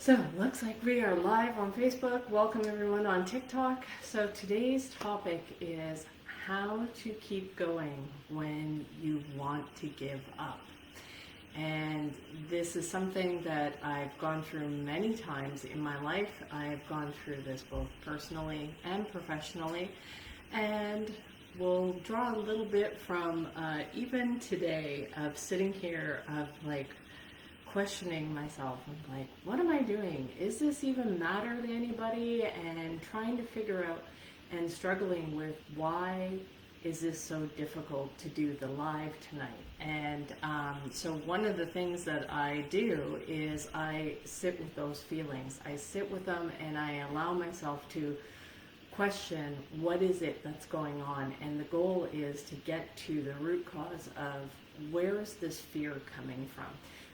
So it looks like we are live on Facebook. Welcome everyone on TikTok. So today's topic is how to keep going when you want to give up. And this is something that I've gone through many times in my life. I've gone through this both personally and professionally. And we'll draw a little bit from even today of sitting here of like questioning myself. I'm like, what am I doing? Is this even matter to anybody? And trying to figure out and struggling with why is this so difficult to do the live tonight. And so one of the things that I do is I sit with those feelings. I sit with them and I allow myself to question what is it that's going on. And the goal is to get to the root cause of where is this fear coming from.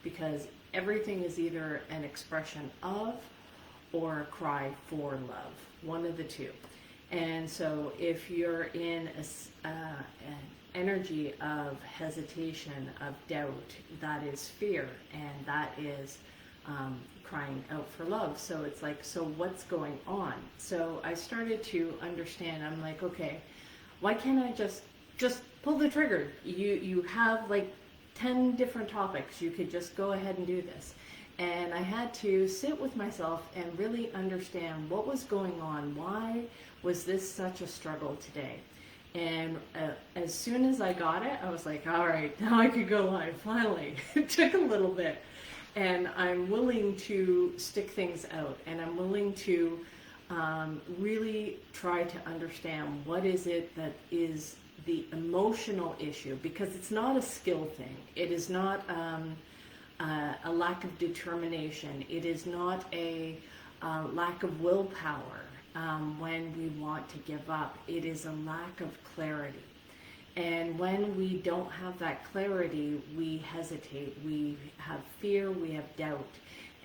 Because everything is either an expression of or a cry for love, one of the two. And so if you're in an energy of hesitation, of doubt, that is fear, and that is crying out for love. So it's like, so what's going on? So I started to understand. I'm like, okay, why can't I just pull the trigger? You have like 10 different topics. You could just go ahead and do this. And I had to sit with myself and really understand what was going on. Why was this such a struggle today? And as soon as I got it, I was like, all right, now I could go live, finally. It took a little bit. And I'm willing to stick things out. And I'm willing to really try to understand what is it that is the emotional issue, because it's not a skill thing. It is not a lack of determination. It is not a lack of willpower when we want to give up. It is a lack of clarity. And when we don't have that clarity, we hesitate, we have fear, we have doubt.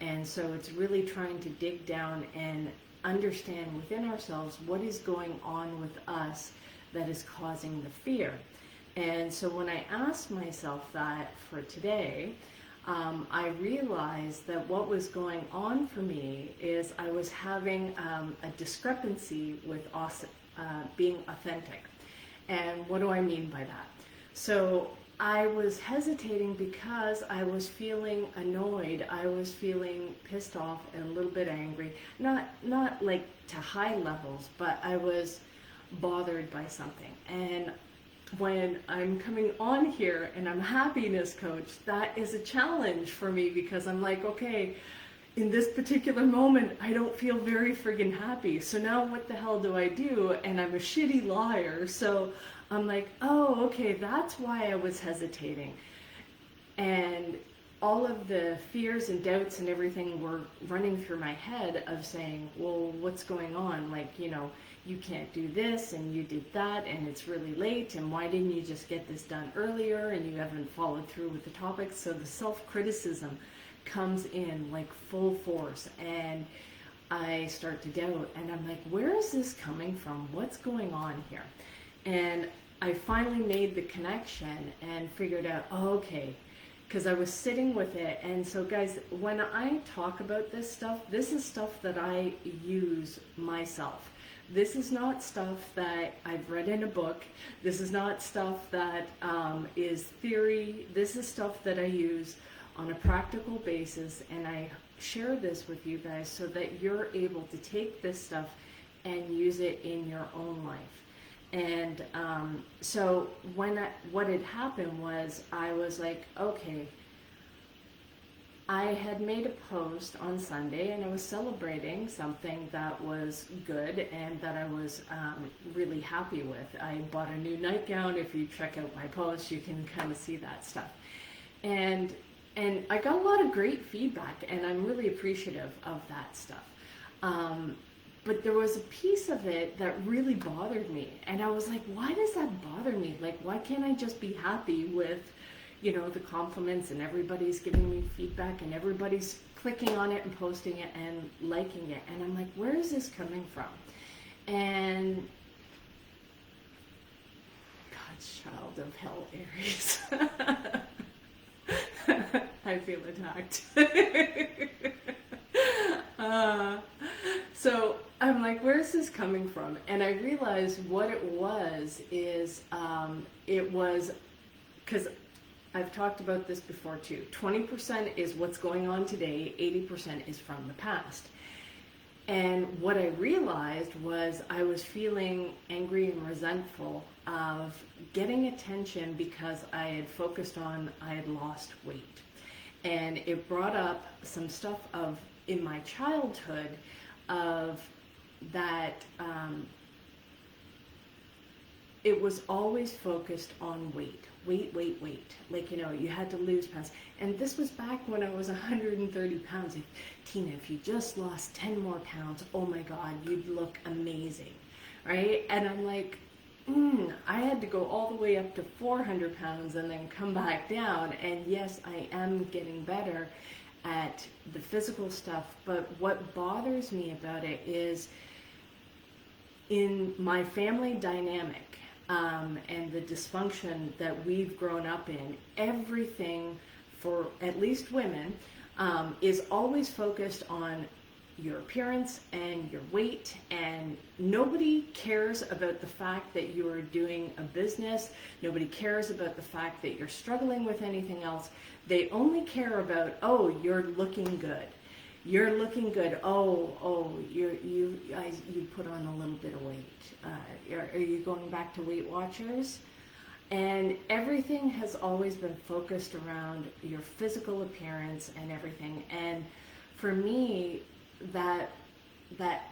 And so it's really trying to dig down and understand within ourselves what is going on with us that is causing the fear. And so when I asked myself that for today, I realized that what was going on for me is I was having a discrepancy with being authentic. And what do I mean by that? So I was hesitating because I was feeling annoyed. I was feeling pissed off and a little bit angry. Not like to high levels, but I was bothered by something. And when I'm coming on here and I'm a happiness coach, that is a challenge for me, because I'm like, okay, in this particular moment, I don't feel very friggin' happy. So now what the hell do I do? And I'm a shitty liar. So I'm like, oh, okay, that's why I was hesitating. And all of the fears and doubts and everything were running through my head of saying, well, what's going on? Like, you can't do this and you did that and it's really late, and why didn't you just get this done earlier, and you haven't followed through with the topics. So the self-criticism comes in like full force, and I start to doubt, and I'm like, where is this coming from? What's going on here? And I finally made the connection and figured out, oh, okay, because I was sitting with it. And so guys, when I talk about this is stuff that I use myself. This is not stuff that I've read in a book. This is not stuff that is theory. This is stuff that I use on a practical basis, and I share this with you guys so that you're able to take this stuff and use it in your own life. And so what had happened was I was like, okay, I had made a post on Sunday and I was celebrating something that was good and that I was really happy with. I bought a new nightgown. If you check out my post, you can kind of see that stuff. And I got a lot of great feedback, and I'm really appreciative of that stuff. But there was a piece of it that really bothered me. And I was like, why does that bother me? Like, why can't I just be happy with, the compliments, and everybody's giving me feedback and everybody's clicking on it and posting it and liking it? And I'm like, where is this coming from? And God's child of hell, Aries. I feel attacked. Uh, so I'm like, where's this coming from? And I realized what it was is it was because I've talked about this before too. 20% is what's going on today, 80% is from the past. And what I realized was I was feeling angry and resentful of getting attention because I had lost weight. And it brought up some stuff in my childhood of that it was always focused on weight. Like, you had to lose pounds. And this was back when I was 130 pounds. Tina, if you just lost 10 more pounds, oh my God, you'd look amazing, right? And I'm like, I had to go all the way up to 400 pounds and then come back down. And yes, I am getting better at the physical stuff. But what bothers me about it is in my family dynamic, and the dysfunction that we've grown up in, everything for at least women is always focused on your appearance and your weight, and nobody cares about the fact that you are doing a business. Nobody cares about the fact that you're struggling with anything else. They only care about, oh, you're looking good. You're looking good. You put on a little bit of weight. Are you going back to Weight Watchers? And everything has always been focused around your physical appearance and everything. And for me, that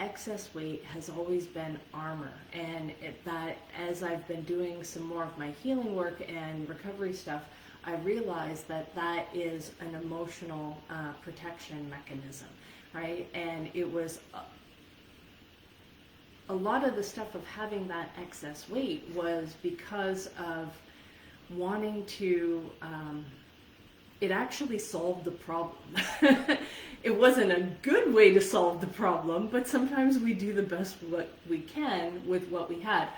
excess weight has always been armor. And that as I've been doing some more of my healing work and recovery stuff, I realized that is an emotional protection mechanism, right? And it was a lot of the stuff of having that excess weight was because of wanting to, it actually solved the problem. It wasn't a good way to solve the problem, but sometimes we do the best what we can with what we had.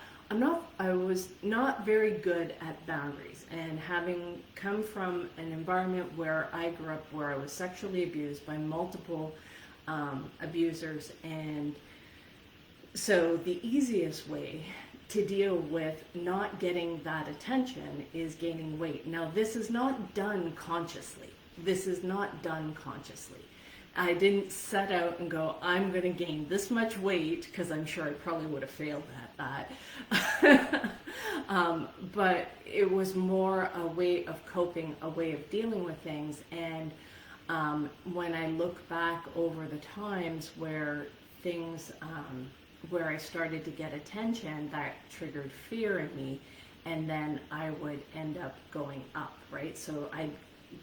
I was not very good at boundaries, and having come from an environment where I grew up where I was sexually abused by multiple abusers, and so the easiest way to deal with not getting that attention is gaining weight. Now, this is not done consciously. I didn't set out and go, I'm going to gain this much weight, because I'm sure I probably would have failed at that. But it was more a way of coping, a way of dealing with things. And when I look back over the times where things, where I started to get attention, that triggered fear in me, and then I would end up going up, right? So I'd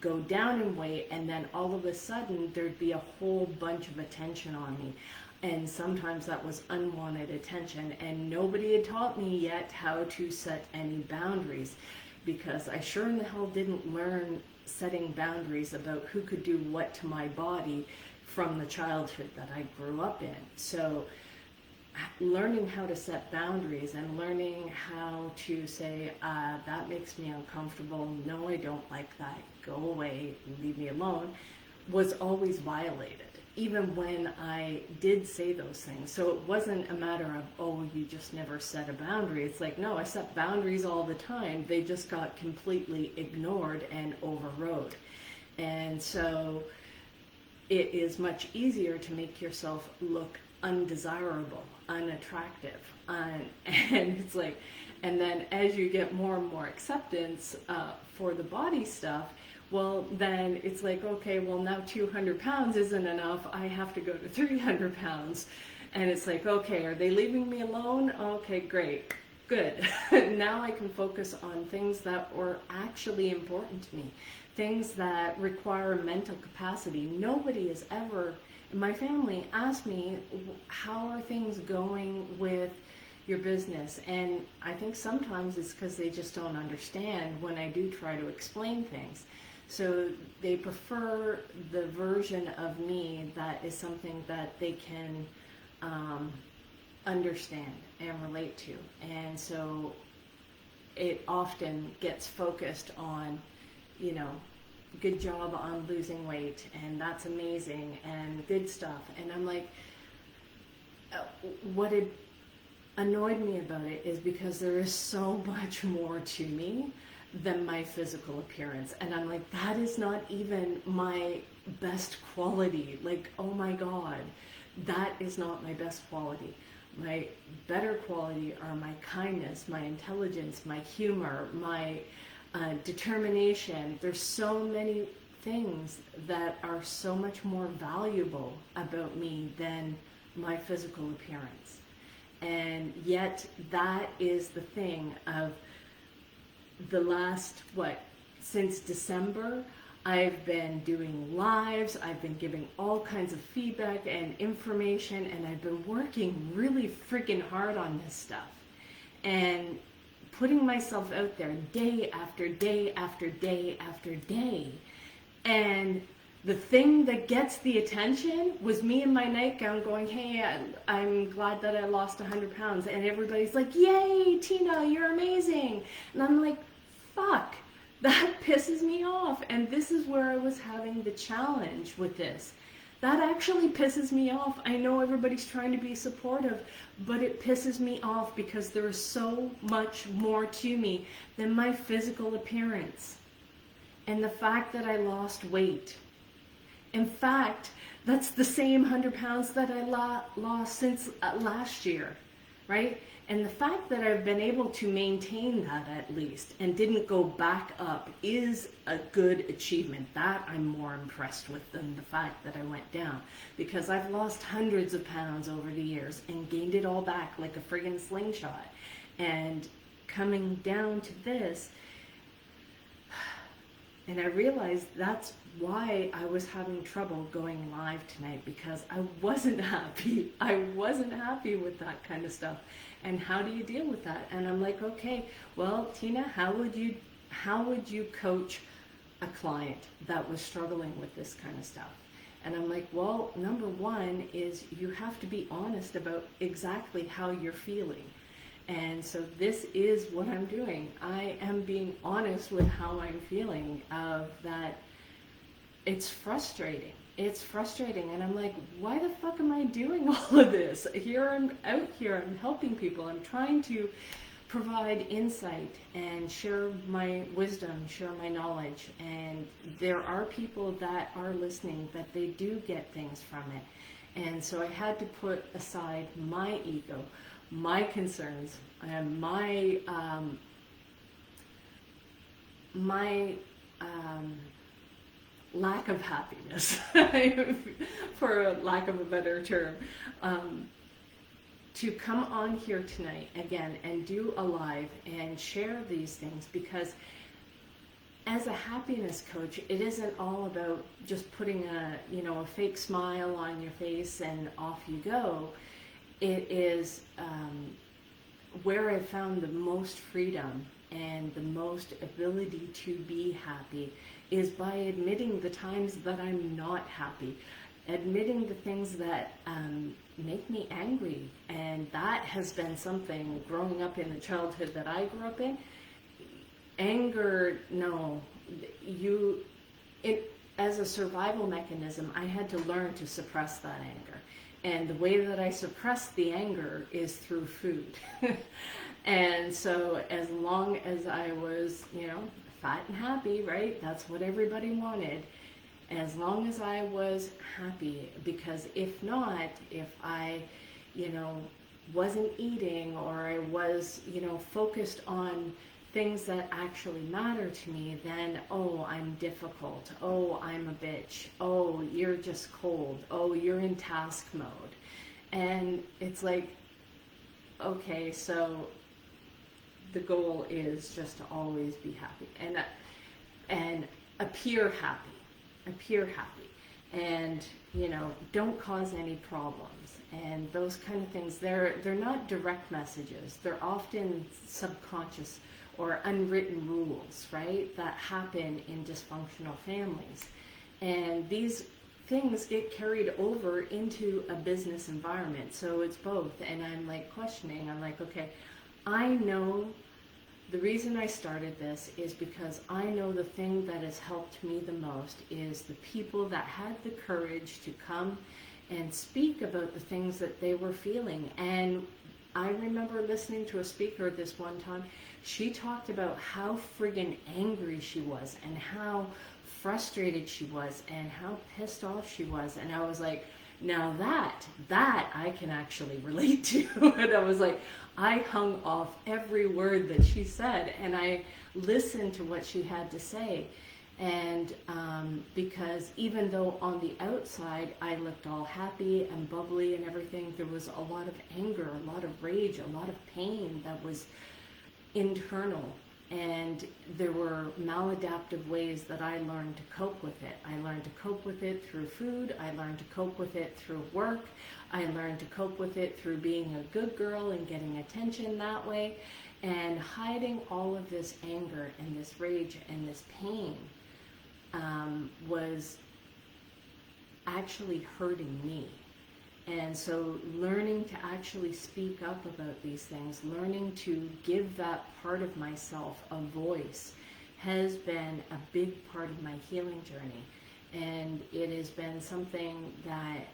go down in weight, and then all of a sudden there'd be a whole bunch of attention on me. And sometimes that was unwanted attention, and nobody had taught me yet how to set any boundaries, because I sure in the hell didn't learn setting boundaries about who could do what to my body from the childhood that I grew up in. So learning how to set boundaries and learning how to say, that makes me uncomfortable, no, I don't like that, go away, leave me alone, was always violated, even when I did say those things. So it wasn't a matter of, oh, you just never set a boundary. It's like, no, I set boundaries all the time. They just got completely ignored and overrode. And so it is much easier to make yourself look undesirable, unattractive, and it's like, and then as you get more and more acceptance for the body stuff, well, then it's like, okay, well, now 200 pounds isn't enough, I have to go to 300 pounds, and it's like, okay, are they leaving me alone? Okay, great, good. Now I can focus on things that were actually important to me, things that require mental capacity. Nobody has ever, my family asked me, how are things going with your business? And I think sometimes it's because they just don't understand when I do try to explain things. So they prefer the version of me that is something that they can understand and relate to. And so it often gets focused on, good job on losing weight, and that's amazing and good stuff. And I'm like, what it annoyed me about it is because there is so much more to me than my physical appearance. And I'm like, that is not even my best quality. Like, oh my God, that is not my best quality. My better quality are my kindness, my intelligence, my humor, my determination. There's so many things that are so much more valuable about me than my physical appearance. And yet that is the thing of the last, since December, I've been doing lives, I've been giving all kinds of feedback and information, and I've been working really freaking hard on this stuff. And putting myself out there day after day after day after day. And the thing that gets the attention was me in my nightgown going, hey, I'm glad that I lost 100 pounds. And everybody's like, yay, Tina, you're amazing. And I'm like, fuck, that pisses me off. And this is where I was having the challenge with this. That actually pisses me off. I know everybody's trying to be supportive, but it pisses me off because there is so much more to me than my physical appearance. And the fact that I lost weight. In fact, that's the same 100 pounds that I lost since last year, right? And the fact that I've been able to maintain that at least and didn't go back up is a good achievement. That I'm more impressed with than the fact that I went down, because I've lost hundreds of pounds over the years and gained it all back like a friggin' slingshot. And coming down to this, and I realized that's why I was having trouble going live tonight, because I wasn't happy. I wasn't happy with that kind of stuff. And how do you deal with that? And I'm like, okay, well, Tina, how would you coach a client that was struggling with this kind of stuff? And I'm like, well, number one is you have to be honest about exactly how you're feeling. And so this is what I'm doing. I am being honest with how I'm feeling, that it's frustrating. It's frustrating. And I'm like, why the fuck am I doing all of this? Here I'm out here, I'm helping people. I'm trying to provide insight and share my wisdom, share my knowledge. And there are people that are listening that they do get things from it. And so I had to put aside my ego, my concerns, and my lack of happiness, for lack of a better term, to come on here tonight again and do a live and share these things. Because as a happiness coach, it isn't all about just putting a fake smile on your face and off you go. It is where I found the most freedom and the most ability to be happy is by admitting the times that I'm not happy, admitting the things that make me angry. And that has been something growing up in the childhood that I grew up in. Anger, no, as a survival mechanism, I had to learn to suppress that anger. And the way that I suppress the anger is through food. And so as long as I was, fat and happy, right? That's what everybody wanted. As long as I was happy, because if not, if I, wasn't eating, or I was, focused on things that actually matter to me, then, oh, I'm difficult. Oh, I'm a bitch. Oh, you're just cold. Oh, you're in task mode. And it's like, okay, so the goal is just to always be happy and appear happy, and don't cause any problems, and those kind of things. They're not direct messages. They're often subconscious or unwritten rules, right, that happen in dysfunctional families. And these things get carried over into a business environment. So it's both. And I'm like questioning, I'm like, okay, I know The reason I started this is because I know the thing that has helped me the most is the people that had the courage to come and speak about the things that they were feeling. And I remember listening to a speaker this one time. She talked about how friggin' angry she was and how frustrated she was and how pissed off she was. And I was like, now that I can actually relate to. And I was like, I hung off every word that she said, and I listened to what she had to say. And because even though on the outside I looked all happy and bubbly and everything, there was a lot of anger, a lot of rage, a lot of pain that was internal. And there were maladaptive ways that I learned to cope with it. I learned to cope with it through food. I learned to cope with it through work. I learned to cope with it through being a good girl and getting attention that way. And hiding all of this anger and this rage and this pain was actually hurting me. And so learning to actually speak up about these things, learning to give that part of myself a voice has been a big part of my healing journey. And it has been something that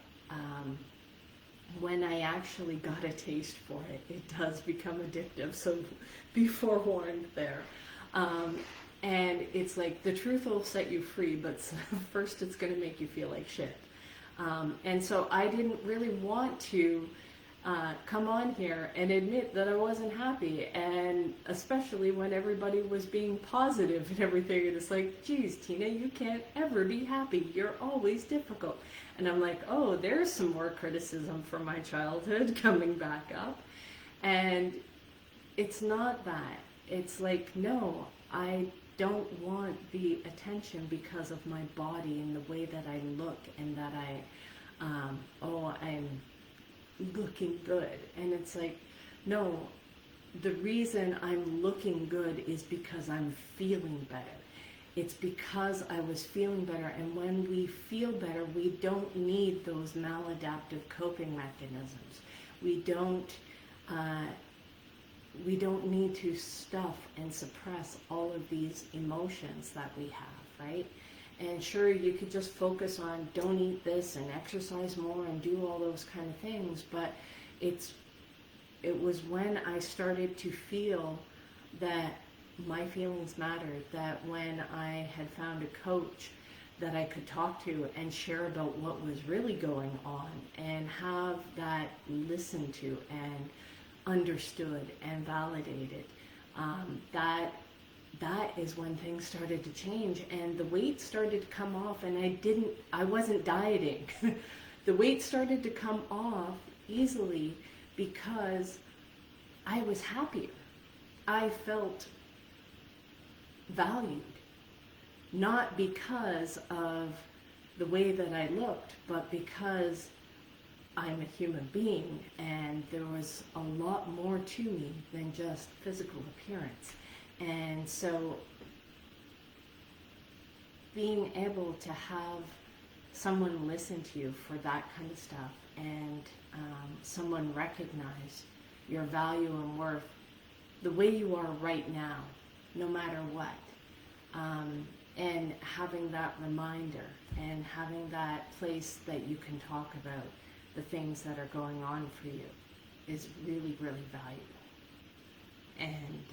when I actually got a taste for it, it does become addictive. So be forewarned there. And it's like the truth will set you free, but first it's going to make you feel like shit. And so I didn't really want to come on here and admit that I wasn't happy, and especially when everybody was being positive and everything, and it's like, geez, Tina, you can't ever be happy. You're always difficult. And I'm like, oh, there's some more criticism from my childhood coming back up. And it's not that. It's like, no, I don't want the attention because of my body and the way that I look and that I'm looking good. And it's like, no, the reason I'm looking good is because I'm feeling better. It's because I was feeling better. And when we feel better, we don't need those maladaptive coping mechanisms. We don't need to stuff and suppress all of these emotions that we have, right? And sure, you could just focus on don't eat this and exercise more and do all those kind of things, but it was when I started to feel that my feelings mattered, that when I had found a coach that I could talk to and share about what was really going on and have that listened to and understood and validated, that is when things started to change, and the weight started to come off. And I wasn't dieting. The weight started to come off easily because I was happier. I felt valued, not because of the way that I looked, but because I'm a human being, and there was a lot more to me than just physical appearance. And so being able to have someone listen to you for that kind of stuff, and someone recognize your value and worth the way you are right now, no matter what, and having that reminder and having that place that you can talk about the things that are going on for you is really, really valuable. And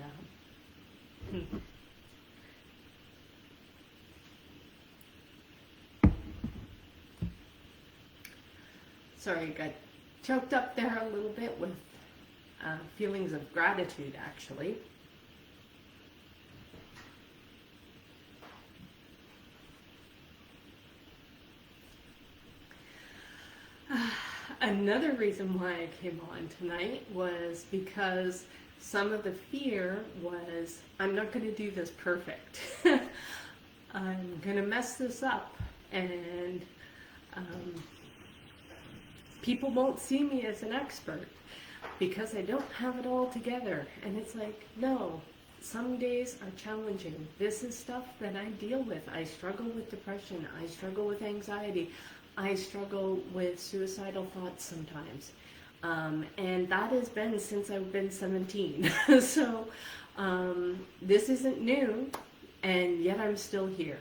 sorry, I got choked up there a little bit with feelings of gratitude, actually. Another reason why I came on tonight was because some of the fear was, I'm not going to do this perfect. I'm going to mess this up, and people won't see me as an expert because I don't have it all together. And it's like, no, some days are challenging. This is stuff that I deal with. I struggle with depression. I struggle with anxiety. I struggle with suicidal thoughts sometimes. And that has been since I've been 17. So This isn't new, and yet I'm still here.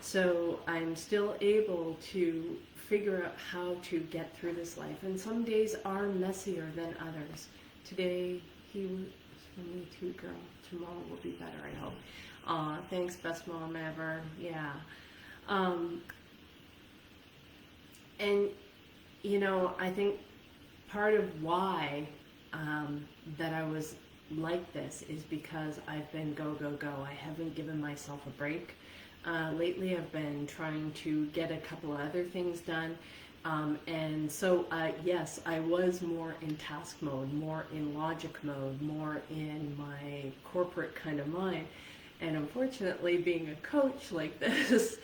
So I'm still able to figure out how to get through this life. And some days are messier than others. Today, he was for me too, girl. Tomorrow will be better, I hope. Thanks, best mom ever. Yeah. And, you know, I think part of why that I was like this is because I've been go, go, go. I haven't given myself a break. Lately I've been trying to get a couple of other things done. And so, yes, I was more in task mode, more in logic mode, more in my corporate kind of mind. And unfortunately, being a coach like this,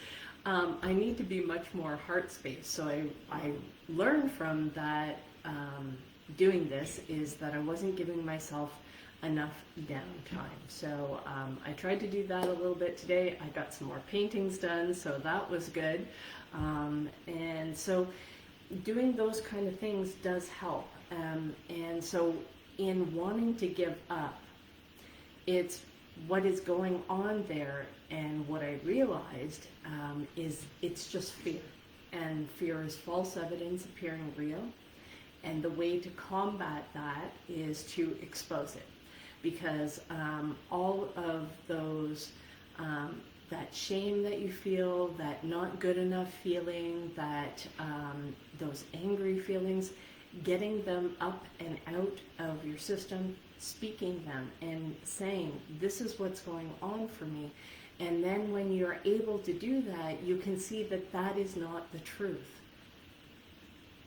I need to be much more heart space. So I learned from that doing this is that I wasn't giving myself enough downtime. So I tried to do that a little bit today. I got some more paintings done, so that was good. And so doing those kind of things does help. And so in wanting to give up, it's what is going on there, and what I realized is it's just fear. And fear is false evidence appearing real. And the way to combat that is to expose it. Because all of those, that shame that you feel, that not good enough feeling, that those angry feelings, getting them up and out of your system, speaking them and saying, this is what's going on for me. And then when you're able to do that, you can see that that is not the truth.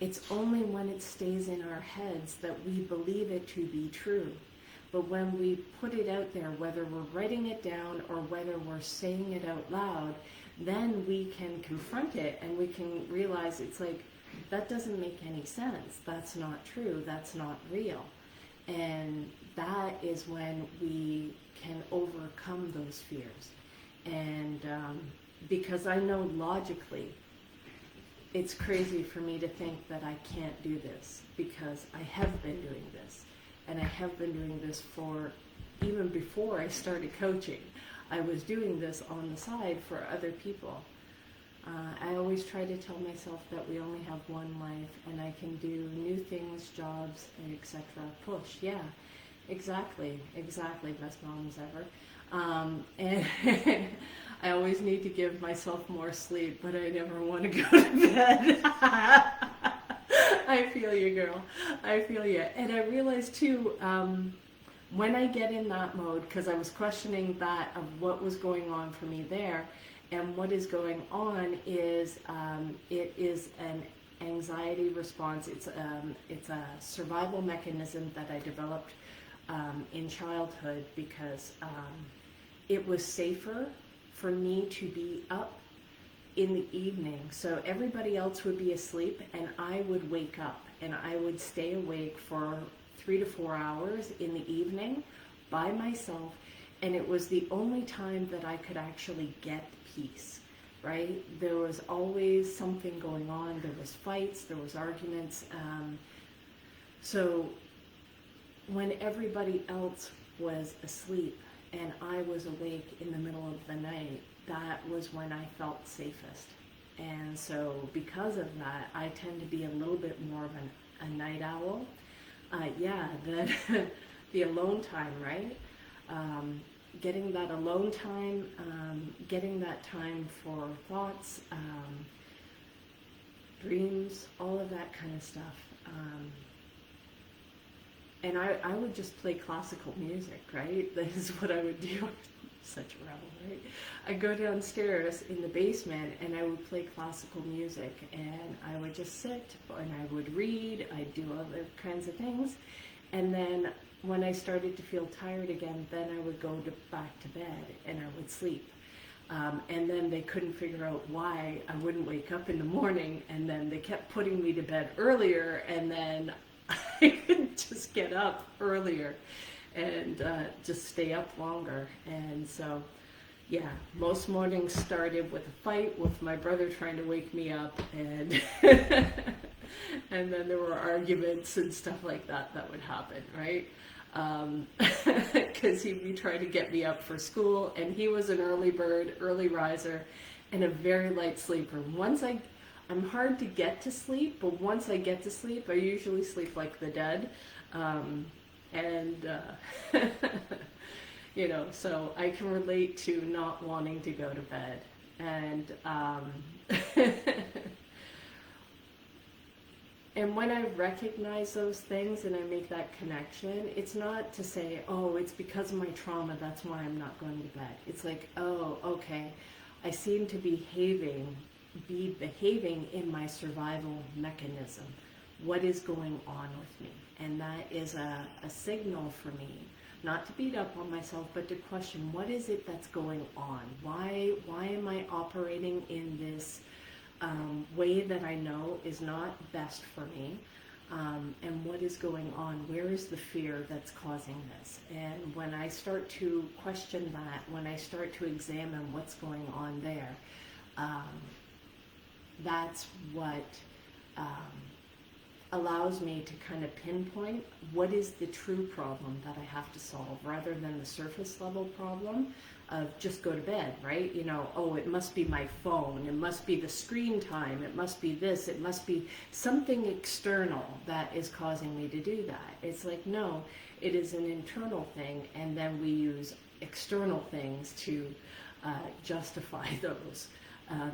It's only when it stays in our heads that we believe it to be true. But when we put it out there, whether we're writing it down or whether we're saying it out loud, then we can confront it and we can realize it's like, that doesn't make any sense. That's not true. That's not real. And that is when we can overcome those fears. And because I know logically, it's crazy for me to think that I can't do this, because I have been doing this. And I have been doing this for, even before I started coaching, I was doing this on the side for other people. I always try to tell myself that we only have one life, and I can do new things, jobs, etc. Push, yeah, exactly, best moms ever. And I always need to give myself more sleep, but I never want to go to bed. I feel you, girl. I feel you. And I realized too, when I get in that mode, because I was questioning that of what was going on for me there, and what is going on is it is an anxiety response. It's a survival mechanism that I developed in childhood, because it was safer for me to be up in the evening. So everybody else would be asleep and I would wake up, and I would stay awake for 3 to 4 hours in the evening by myself. And it was the only time that I could actually get peace, right? There was always something going on. There was fights, there was arguments. So when everybody else was asleep and I was awake in the middle of the night, that was when I felt safest. And so because of that, I tend to be a little bit more of a night owl. The alone time, right? Getting that alone time, getting that time for thoughts, dreams, all of that kind of stuff. And I would just play classical music, right? That is what I would do. Such a rebel, right? I'd go downstairs in the basement and I would play classical music, and I would just sit and I would read, I'd do other kinds of things. And then when I started to feel tired again, then I would go back to bed and I would sleep. And then they couldn't figure out why I wouldn't wake up in the morning, and then they kept putting me to bed earlier, and then I could just get up earlier and just stay up longer. And so, yeah, most mornings started with a fight with my brother trying to wake me up, and and then there were arguments and stuff like that that would happen, right? because he'd be trying to get me up for school, and he was an early bird, early riser, and a very light sleeper. I'm hard to get to sleep, but once I get to sleep, I usually sleep like the dead. And you know, so I can relate to not wanting to go to bed. And and when I recognize those things and I make that connection, it's not to say, oh, it's because of my trauma, that's why I'm not going to bed. It's like, oh, okay, I seem to be behaving in my survival mechanism. What is going on with me? And that is a signal for me, not to beat up on myself, but to question, what is it that's going on? Why am I operating in this way that I know is not best for me? And what is going on? Where is the fear that's causing this? And when I start to question that, when I start to examine what's going on there, that's what allows me to kind of pinpoint what is the true problem that I have to solve, rather than the surface level problem of just go to bed, right? You know, oh, it must be my phone, it must be the screen time, it must be this, it must be something external that is causing me to do that. It's like, no, it is an internal thing, and then we use external things to justify those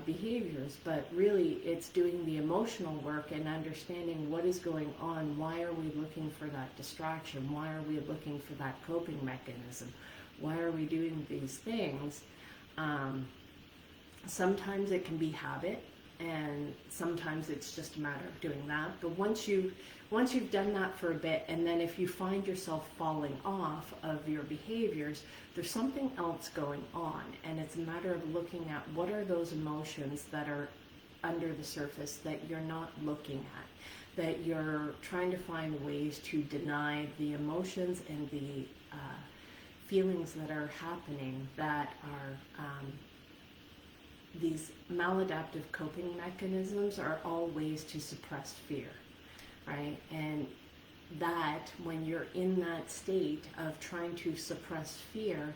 behaviors. But really, it's doing the emotional work and understanding what is going on. Why are we looking for that distraction? Why are we looking for that coping mechanism? Why are we doing these things? Sometimes it can be habit, and sometimes it's just a matter of doing that. But once you've done that for a bit, and then if you find yourself falling off of your behaviors, there's something else going on, and it's a matter of looking at what are those emotions that are under the surface that you're not looking at, that you're trying to find ways to deny the emotions and the feelings that are happening, that are these maladaptive coping mechanisms are all ways to suppress fear, right? And that when you're in that state of trying to suppress fear,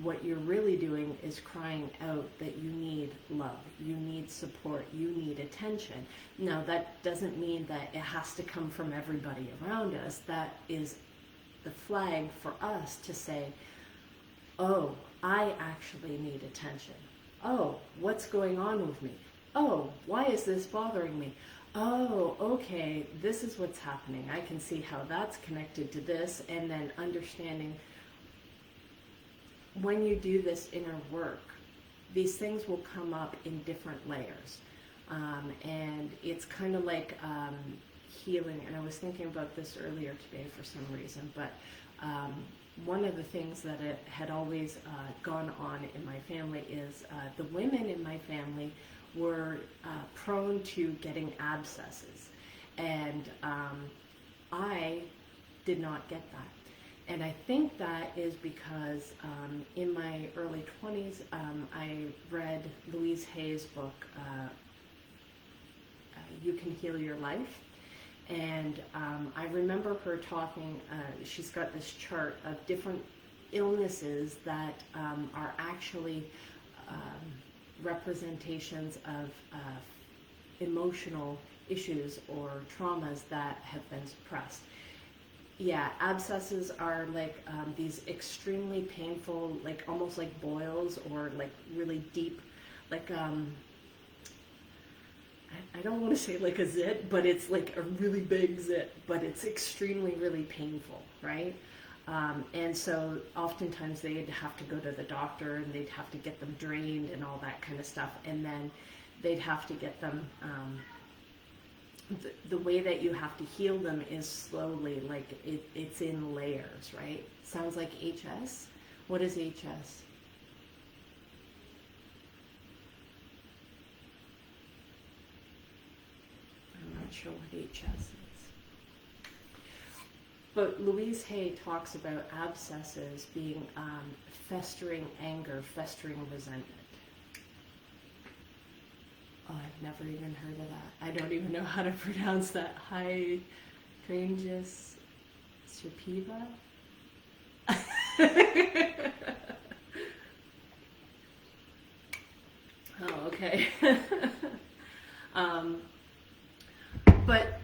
what you're really doing is crying out that you need love, you need support, you need attention. Now, that doesn't mean that it has to come from everybody around us. That is the flag for us to say, oh, I actually need attention. Oh, what's going on with me? Oh, why is this bothering me? Oh, okay, this is what's happening. I can see how that's connected to this, and then understanding when you do this inner work, these things will come up in different layers. And it's kind of like healing, and I was thinking about this earlier today for some reason, but one of the things that it had always gone on in my family is the women in my family were prone to getting abscesses, and I did not get that. And I think that is because in my early 20s, I read Louise Hay's book, You Can Heal Your Life. And I remember her talking, she's got this chart of different illnesses that are actually representations of emotional issues or traumas that have been suppressed. Yeah, abscesses are like these extremely painful, like almost like boils, or like really deep, like I don't want to say like a zit, but it's like a really big zit, but it's extremely really painful, right? And so oftentimes they'd have to go to the doctor, and they'd have to get them drained and all that kind of stuff, and then they'd have to get them, the way that you have to heal them is slowly, like it's in layers, right? Sounds like HS. What is HS? I'm not sure what HS is. But Louise Hay talks about abscesses being festering anger, festering resentment. Oh, I've never even heard of that. I don't even know how to pronounce that. Hydrangea sativa? Oh, okay. um, but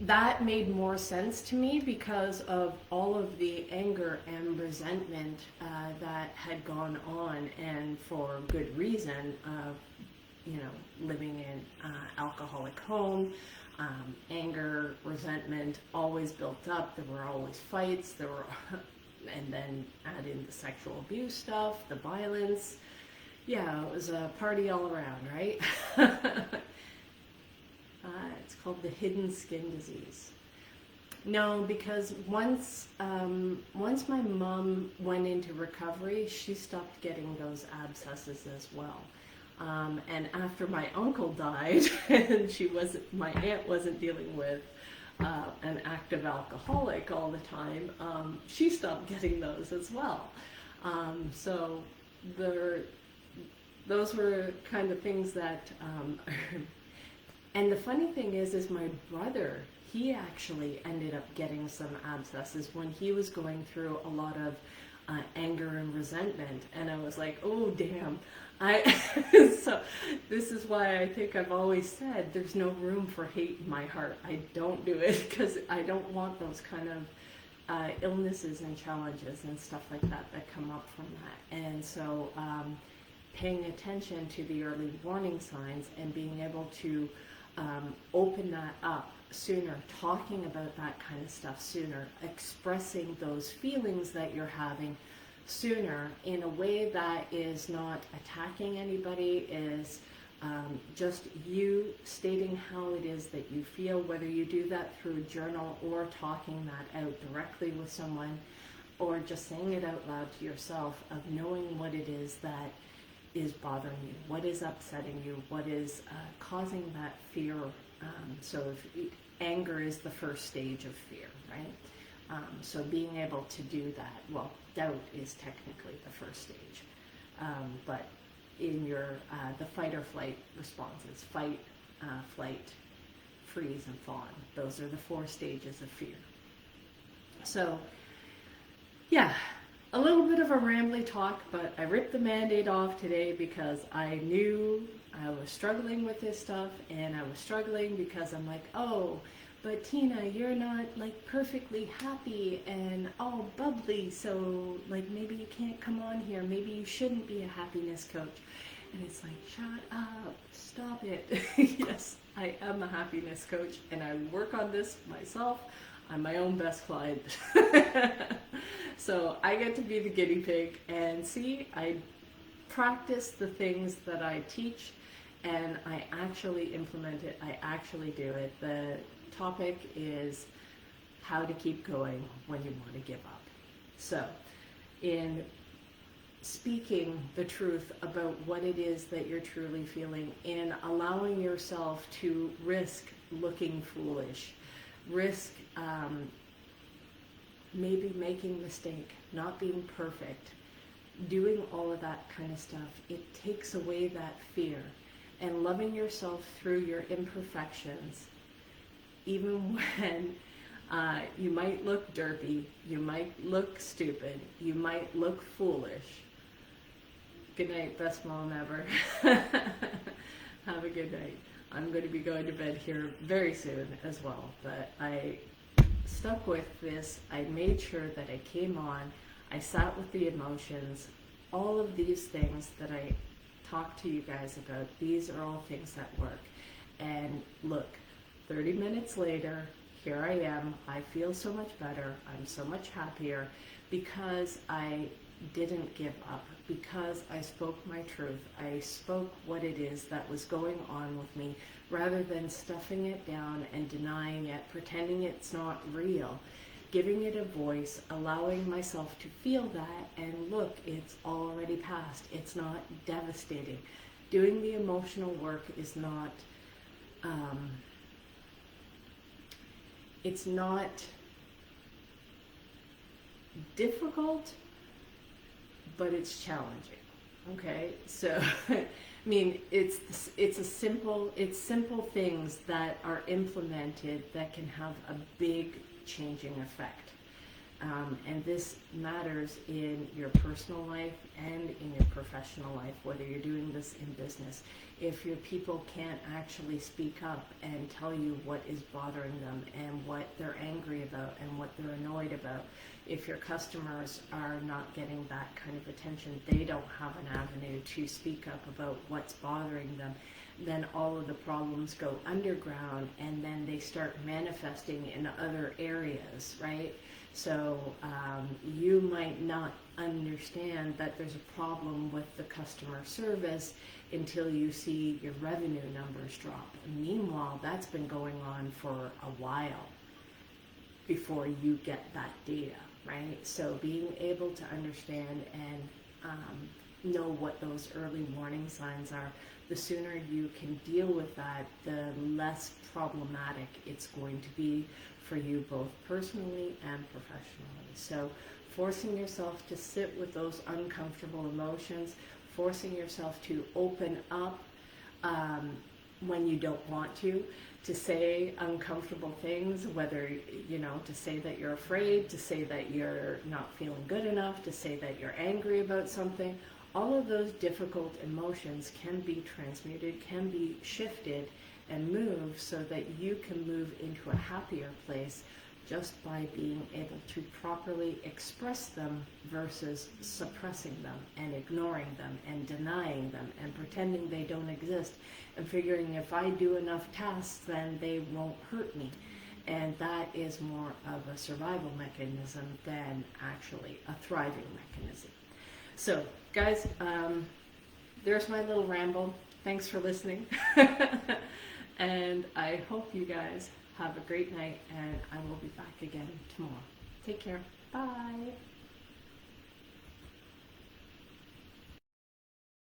that made more sense to me because of all of the anger and resentment that had gone on, and for good reason. You know, living in alcoholic home, anger, resentment always built up. There were always fights. There were, and then add in the sexual abuse stuff, the violence. Yeah, it was a party all around, right? It's called the hidden skin disease. No, because once my mom went into recovery, she stopped getting those abscesses as well. And after my uncle died, and my aunt wasn't dealing with an active alcoholic all the time, she stopped getting those as well. So those were kind of things that. And the funny thing is my brother, he actually ended up getting some abscesses when he was going through a lot of anger and resentment. And I was like, oh, damn. So this is why I think I've always said there's no room for hate in my heart. I don't do it because I don't want those kind of illnesses and challenges and stuff like that come up from that. And so paying attention to the early warning signs and being able to open that up sooner, talking about that kind of stuff sooner, expressing those feelings that you're having sooner in a way that is not attacking anybody, is just you stating how it is that you feel, whether you do that through a journal or talking that out directly with someone, or just saying it out loud to yourself, of knowing what it is that is bothering you, what is upsetting you, what is causing that fear. So if anger is the first stage of fear, right? So being able to do that, well, doubt is technically the first stage. But in your, the fight or flight responses, fight, flight, freeze, and fawn, those are the 4 stages of fear. So, yeah. A little bit of a rambly talk, but I ripped the Band-Aid off today because I knew I was struggling with this stuff, and I was struggling because I'm like, oh, but Tina, you're not like perfectly happy and all bubbly, so like maybe you can't come on here, maybe you shouldn't be a happiness coach. And it's like, shut up, stop it. Yes, I am a happiness coach, and I work on this myself. I'm my own best client. So I get to be the guinea pig and see, I practice the things that I teach, and I actually implement it. I actually do it. The topic is how to keep going when you want to give up. So in speaking the truth about what it is that you're truly feeling, in allowing yourself to risk looking foolish, risk maybe making a mistake, not being perfect, doing all of that kind of stuff, it takes away that fear. And loving yourself through your imperfections, even when you might look derpy, you might look stupid, you might look foolish. Good night, best mom ever. Have a good night. I'm going to be going to bed here very soon as well, but I stuck with this. I made sure that I came on, I sat with the emotions, all of these things that I talked to you guys about, these are all things that work. And look, 30 minutes later, here I am, I feel so much better, I'm so much happier, because I didn't give up, because I spoke my truth. I spoke what it is that was going on with me, rather than stuffing it down and denying it, pretending it's not real, giving it a voice, allowing myself to feel that, and look, it's already passed. It's not devastating. Doing the emotional work is not, it's not difficult, but it's challenging. Okay, so I mean, it's simple things that are implemented that can have a big changing effect. And this matters in your personal life and in your professional life, whether you're doing this in business. If your people can't actually speak up and tell you what is bothering them and what they're angry about and what they're annoyed about, if your customers are not getting that kind of attention, they don't have an avenue to speak up about what's bothering them, then all of the problems go underground and then they start manifesting in other areas, right? So you might not understand that there's a problem with the customer service until you see your revenue numbers drop. And meanwhile, that's been going on for a while before you get that data, right? So being able to understand and know what those early warning signs are, the sooner you can deal with that, the less problematic it's going to be for you both personally and professionally. So forcing yourself to sit with those uncomfortable emotions, forcing yourself to open up when you don't want to say uncomfortable things, whether, to say that you're afraid, to say that you're not feeling good enough, to say that you're angry about something. All of those difficult emotions can be transmuted, can be shifted and moved so that you can move into a happier place just by being able to properly express them versus suppressing them and ignoring them and denying them and pretending they don't exist and figuring if I do enough tasks then they won't hurt me. And that is more of a survival mechanism than actually a thriving mechanism. So guys, there's my little ramble. Thanks for listening. And I hope you guys have a great night, and I will be back again tomorrow. Take care. Bye.